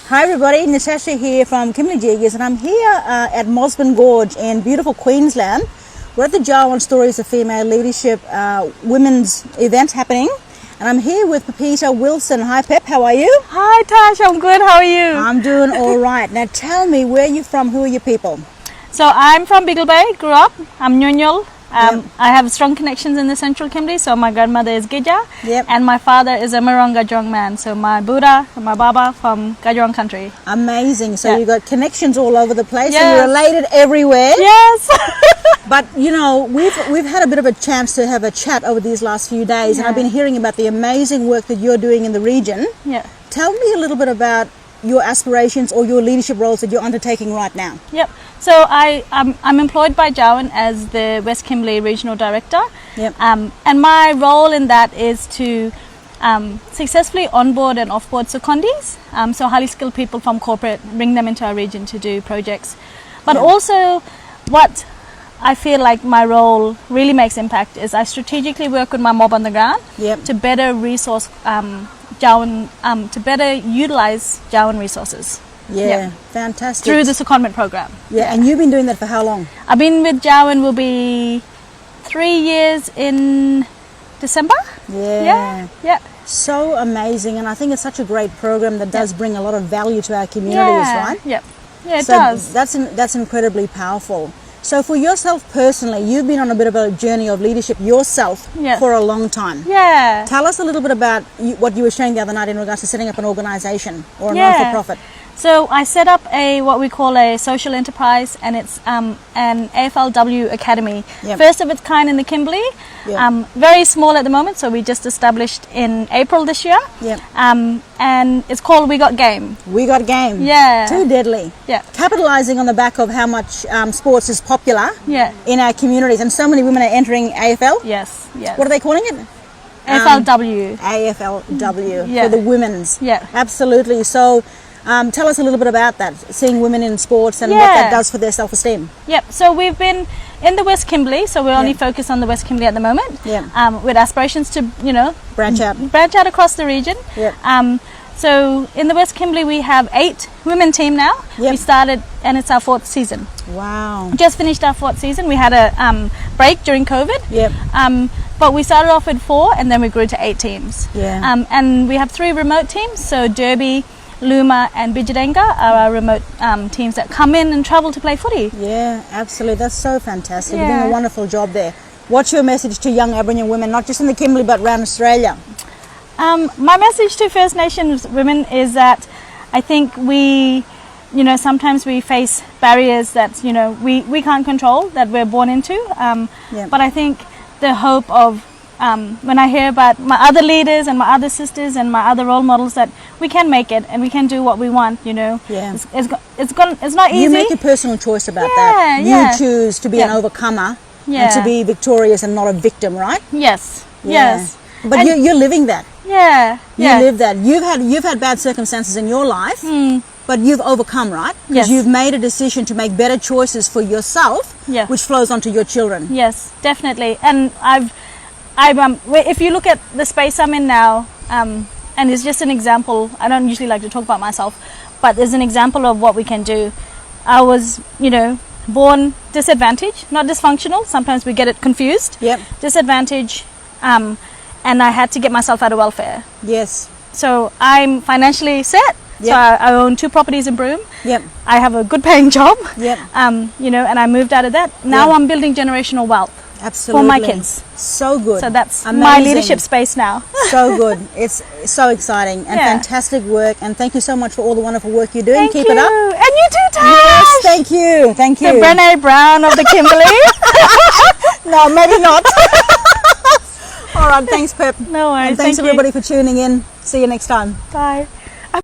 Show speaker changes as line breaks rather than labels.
Hi everybody, Natasha here from Kimberley Jiggers, and I'm here at Mosman Gorge in beautiful Queensland. We're at the Jawun Stories of Female Leadership women's event happening, and I'm here with Pepita Wilson. Hi Pep, how are you?
Hi Tash, I'm good, how are you?
I'm doing all right. Now tell me, where are you from? Who are your people?
So I'm from Beagle Bay, grew up. I'm Nyunyul. I have strong connections in the central Kimberley, so my grandmother is Gija, and my father is a Marong Gajong man, so my Buddha and my Baba from Gajong Country.
Amazing, so you've got connections all over the place,
Yes.
and you're related everywhere.
Yes!
But you know, we've had a bit of a chance to have a chat over these last few days, and I've been hearing about the amazing work that you're doing in the region.
Yeah.
Tell me a little bit about your aspirations or your leadership roles that you're undertaking right now.
Yep. So I'm employed by Jawun as the West Kimberley Regional Director.
Yep.
And my role in that is to successfully onboard and offboard Secondees, so highly skilled people from corporate, bring them into our region to do projects. But also what I feel like my role really makes impact is I strategically work with my mob on the ground to better resource Jawun, to better utilize Jawun resources.
Fantastic.
Through the secondment program.
And you've been doing that for how long?
I've been with Jawun will be 3 years in December. Yeah.
So amazing, and I think it's such a great program that does bring a lot of value to our communities, right?
Yeah, it does.
That's incredibly powerful. So for yourself personally, you've been on a bit of a journey of leadership yourself for a long time.
Yeah.
Tell us a little bit about what you were sharing the other night in regards to setting up an organisation or a non-for-profit.
So I set up what we call a social enterprise, and it's an AFLW academy. First of its kind in the Kimberley. Very small at the moment, so we just established in April this year. And it's called We Got Game.
We Got Game.
Yeah.
Too deadly.
Yeah.
Capitalising on the back of how much sports is popular in our communities, and so many women are entering AFL.
Yes.
What are they calling it?
AFLW.
AFLW for the women's.
Yeah.
Absolutely. So tell us a little bit about that, seeing women in sports and what that does for their self-esteem.
Yep, so we've been in the West Kimberley, so we're only focused on the West Kimberley at the moment, with aspirations to, branch out across the region. So in the West Kimberley we have 8 women team now. We started, and it's our 4th season.
Wow.
Just finished our 4th season. We had a break during COVID. But we started off with 4 and then we grew to 8 teams. And we have 3 remote teams, so Derby, Luma and Bijadenga are our remote teams that come in and travel to play footy. Yeah, absolutely. That's so fantastic. You're doing a wonderful job there. What's your message to young Aboriginal women, not just in the Kimberley but around Australia? My message to First Nations women is that I think we, sometimes we face barriers that, we can't control, that we're born into. But I think the hope of when I hear about my other leaders and my other sisters and my other role models, that we can make it and we can do what we want, it's not easy. You make a personal choice about that. You choose to be an overcomer and to be victorious and not a victim, right? Yes. But you're living that. You live that. You've had bad circumstances in your life, but you've overcome, right? Because you've made a decision to make better choices for yourself, which flows onto your children. Yes, definitely. And if you look at the space I'm in now, and it's just an example, I don't usually like to talk about myself, but there's an example of what we can do. I was, born disadvantaged, not dysfunctional. Sometimes we get it confused. Disadvantaged, and I had to get myself out of welfare. So I'm financially set. So I own 2 properties in Broome. I have a good paying job. And I moved out of that. Now I'm building generational wealth. Absolutely. For my kids. So good. So that's my leadership space now. So good. It's so exciting and fantastic work, and thank you so much for all the wonderful work you're doing. Keep it up. And you too, Tash. Yes, thank you. Thank you. The Brené Brown of the Kimberley. No, maybe not. All right, thanks Pep. No worries. And thanks everybody for tuning in. See you next time. Bye.